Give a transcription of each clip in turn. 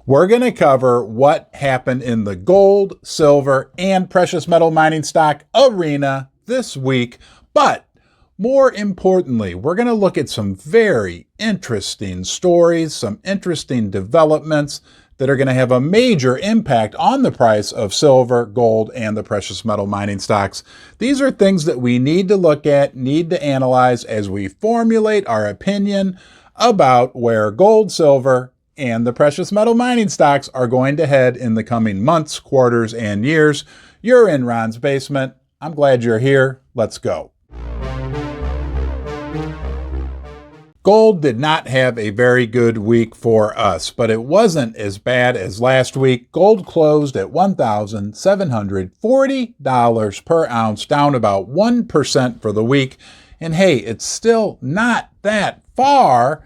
We're going to cover what happened in the gold, silver, and precious metal mining stock arena this week. But more importantly, we're going to look at some very interesting stories, some interesting developments that are going to have a major impact on the price of silver, gold, and the precious metal mining stocks. These are things that we need to look at, need to analyze as we formulate our opinion about where gold, silver, and the precious metal mining stocks are going to head in the coming months, quarters, and years. You're in Ron's basement. I'm glad you're here. Let's go. Gold did not have a very good week for us, but it wasn't as bad as last week. Gold closed at $1,740 per ounce, down about 1% for the week. And hey, it's still not that far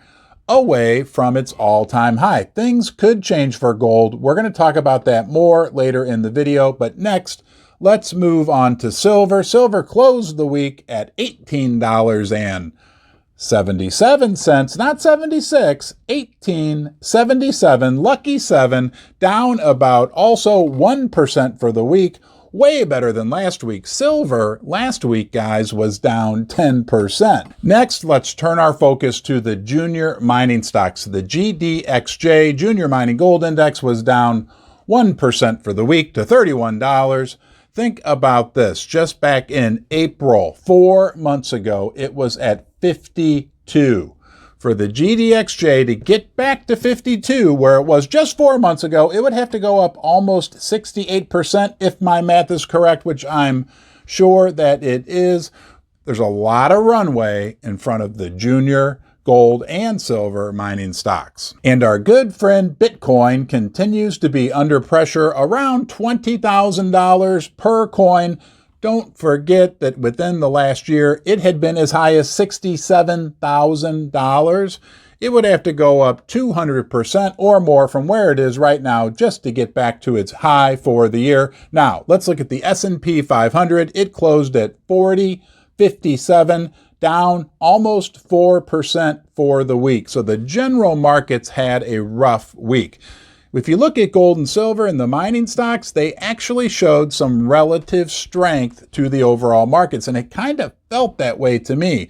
away from its all-time high. Things could change for gold. We're going to talk about that more later in the video, but next, let's move on to silver. Silver closed the week at $18.77, not 76, 18.77, lucky 7, down about also 1% for the week. Way better than last week. Silver last week, guys, was down 10%. Next, let's turn our focus to the junior mining stocks. The GDXJ, Junior Mining Gold Index, was down 1% for the week to $31. Think about this. Just back in April, 4 months ago, it was at 52. For the GDXJ to get back to 52, where it was just 4 months ago, it would have to go up almost 68% if my math is correct, which I'm sure that it is. There's a lot of runway in front of the junior gold and silver mining stocks. And our good friend Bitcoin continues to be under pressure around $20,000 per coin. Don't forget that within the last year, it had been as high as $67,000. It would have to go up 200% or more from where it is right now just to get back to its high for the year. Now, let's look at the S&P 500. It closed at 40.57, down almost 4% for the week. So the general markets had a rough week. If you look at gold and silver and the mining stocks, they actually showed some relative strength to the overall markets, and it kind of felt that way to me.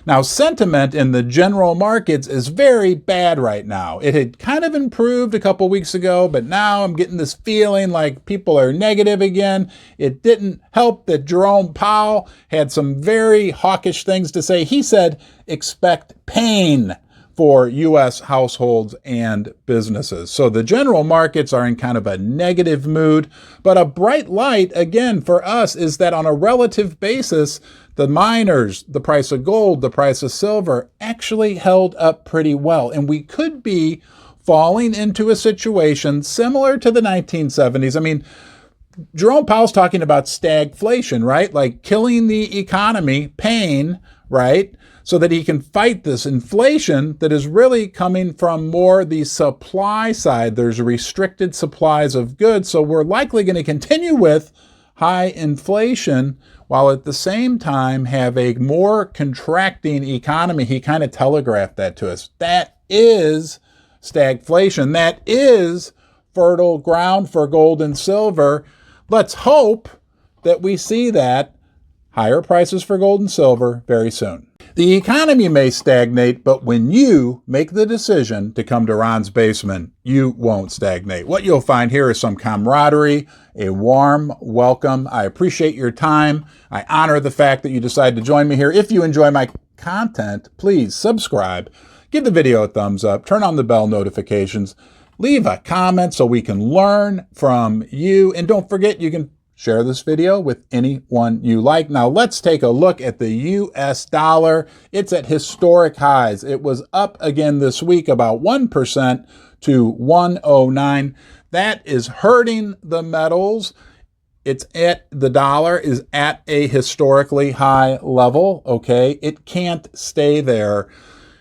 Now, sentiment in the general markets is very bad right now. It had kind of improved a couple weeks ago, but now I'm getting this feeling like people are negative again. It didn't help that Jerome Powell had some very hawkish things to say. He said, expect pain for U.S. households and businesses. So the general markets are in kind of a negative mood, but a bright light, again, for us is that on a relative basis, the miners, the price of gold, the price of silver actually held up pretty well. And we could be falling into a situation similar to the 1970s. I mean, Jerome Powell's talking about stagflation, right? Like killing the economy, pain, right? So that he can fight this inflation that is really coming from more the supply side. There's restricted supplies of goods, so we're likely going to continue with high inflation while at the same time have a more contracting economy. He kind of telegraphed that to us. That is stagflation. That is fertile ground for gold and silver. Let's hope that we see that higher prices for gold and silver very soon. The economy may stagnate, but when you make the decision to come to Ron's basement, you won't stagnate. What you'll find here is some camaraderie, a warm welcome. I appreciate your time. I honor the fact that you decided to join me here. If you enjoy my content, please subscribe, give the video a thumbs up, turn on the bell notifications, leave a comment so we can learn from you. And don't forget, you can share this video with anyone you like. Now let's take a look at the US dollar. It's at historic highs. It was up again this week about 1% to 109. That is hurting the metals. The dollar is at a historically high level, okay? It can't stay there.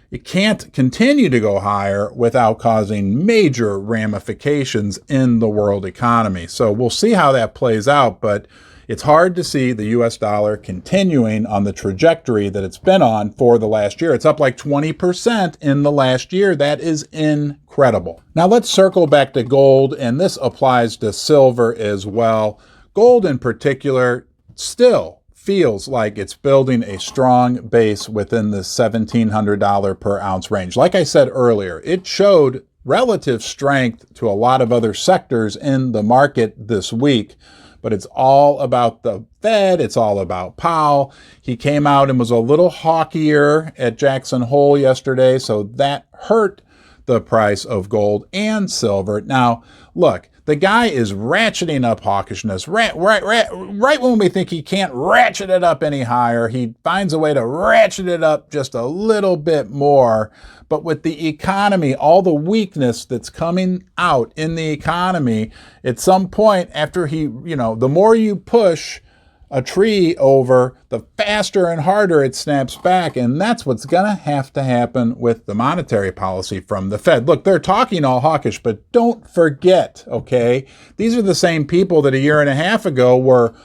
It can't continue to go higher without causing major ramifications in the world economy. So we'll see how that plays out, but It's hard to see the US dollar continuing on the trajectory that it's been on for the last year. It's up like 20% in the last year. That is incredible. Now let's circle back to gold, and this applies to silver as well. Gold in particular still feels like it's building a strong base within the $1,700 per ounce range. Like I said earlier, it showed relative strength to a lot of other sectors in the market this week, but it's all about the Fed. It's all about Powell. He came out and was a little hawkier at Jackson Hole yesterday, so that hurt the price of gold and silver. Now, look, the guy is ratcheting up hawkishness. Right when we think he can't ratchet it up any higher, he finds a way to ratchet it up just a little bit more. But with the economy, all the weakness that's coming out in the economy, at some point after the more you push a tree over, the faster and harder it snaps back. And that's what's going to happen with the monetary policy from the Fed. Look, they're talking all hawkish, but don't forget, okay, these are the same people that a year and a half ago were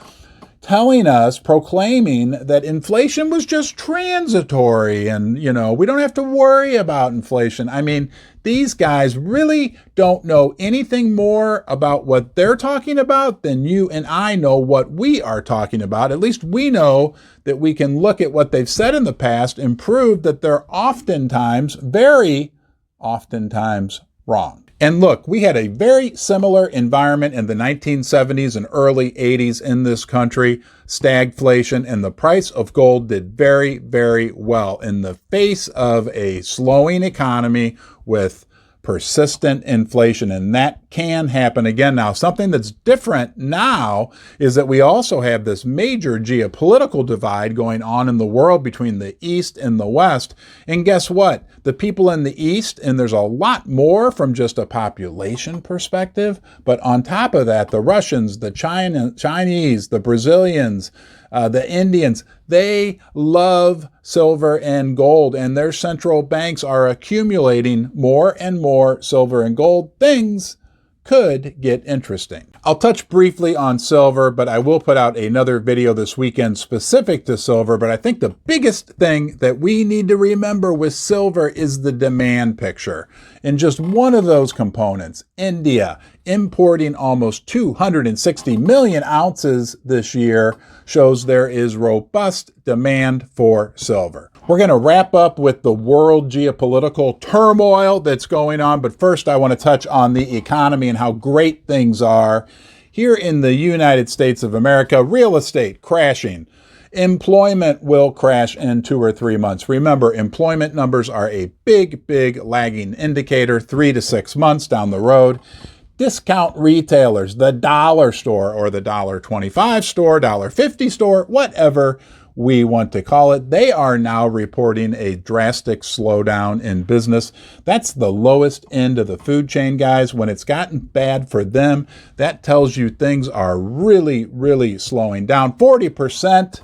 telling us, proclaiming that inflation was just transitory and, we don't have to worry about inflation. I mean, these guys really don't know anything more about what they're talking about than you and I know what we are talking about. At least we know that we can look at what they've said in the past and prove that they're oftentimes, very oftentimes wrong. And look, we had a very similar environment in the 1970s and early 80s in this country, stagflation, and the price of gold did very, very well in the face of a slowing economy with persistent inflation, and that can happen again. Now, something that's different now is that we also have this major geopolitical divide going on in the world between the East and the West. And guess what? The people in the East, and there's a lot more from just a population perspective, but on top of that, the Russians, the Chinese, the Brazilians, the Indians, they love silver and gold, and their central banks are accumulating more and more silver and gold. Things could get interesting. I'll touch briefly on silver, but I will put out another video this weekend specific to silver. But I think the biggest thing that we need to remember with silver is the demand picture. And just one of those components, India, importing almost 260 million ounces this year, shows there is robust demand for silver. We're going to wrap up with the world geopolitical turmoil that's going on, but first I want to touch on the economy and how great things are. Here in the United States of America, real estate crashing. Employment will crash in 2 or 3 months. Remember, employment numbers are a big, big lagging indicator, 3 to 6 months down the road. Discount retailers, the dollar store or the $1.25 store, $1.50 store, whatever we want to call it, they are now reporting a drastic slowdown in business. That's the lowest end of the food chain, guys. When it's gotten bad for them, that tells you things are really, really slowing down. 40%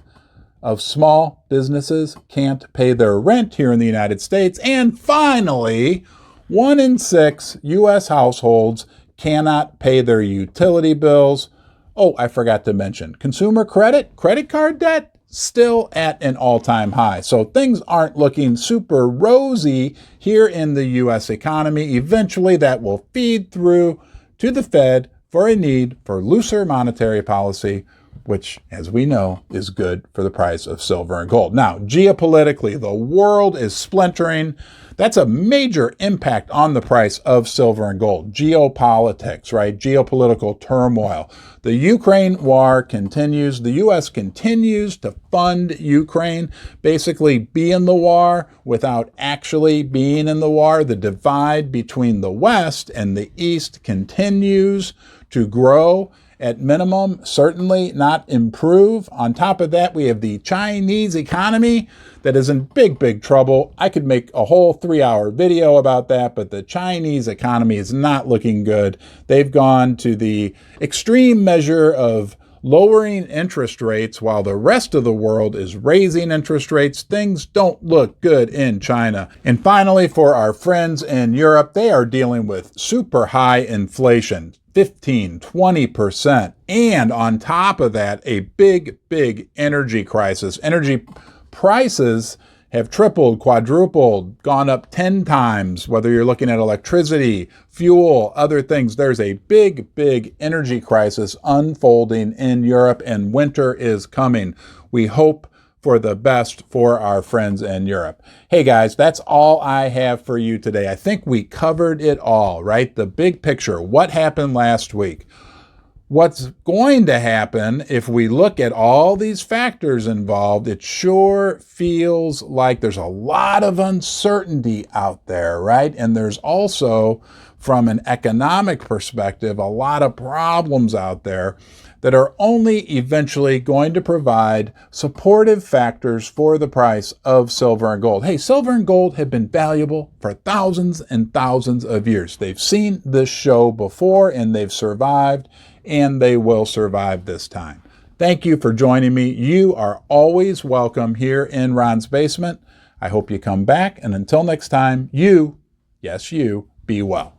of small businesses can't pay their rent here in the United States. And finally, 1 in 6 U.S. households cannot pay their utility bills. Oh, I forgot to mention, consumer credit card debt, still at an all-time high. So things aren't looking super rosy here in the U.S. economy. Eventually, that will feed through to the Fed for a need for looser monetary policy, which, as we know, is good for the price of silver and gold. Now, geopolitically, the world is splintering. That's a major impact on the price of silver and gold. Geopolitics, right? Geopolitical turmoil. The Ukraine war continues. The U.S. continues to fund Ukraine, basically be in the war without actually being in the war. The divide between the West and the East continues to grow. At minimum, certainly not improve. On top of that, we have the Chinese economy that is in big, big trouble. I could make a whole 3-hour video about that, but the Chinese economy is not looking good. They've gone to the extreme measure of lowering interest rates while the rest of the world is raising interest rates. Things don't look good in China. And finally, for our friends in Europe, they are dealing with super high inflation, 15-20%. And on top of that, a big energy crisis. Energy prices have tripled, quadrupled, gone up 10 times, whether you're looking at electricity, fuel, other things. There's a big energy crisis unfolding in Europe, and winter is coming. We hope for the best for our friends in Europe. Hey guys, that's all I have for you today. I think we covered it all, right? The big picture, what happened last week? What's going to happen if we look at all these factors involved? It sure feels like there's a lot of uncertainty out there, right? And there's also, from an economic perspective, a lot of problems out there that are only eventually going to provide supportive factors for the price of silver and gold. Hey, silver and gold have been valuable for thousands and thousands of years. They've seen this show before and they've survived, and they will survive this time. Thank you for joining me. You are always welcome here in Ron's Basement. I hope you come back, and until next time, you, yes you, be well.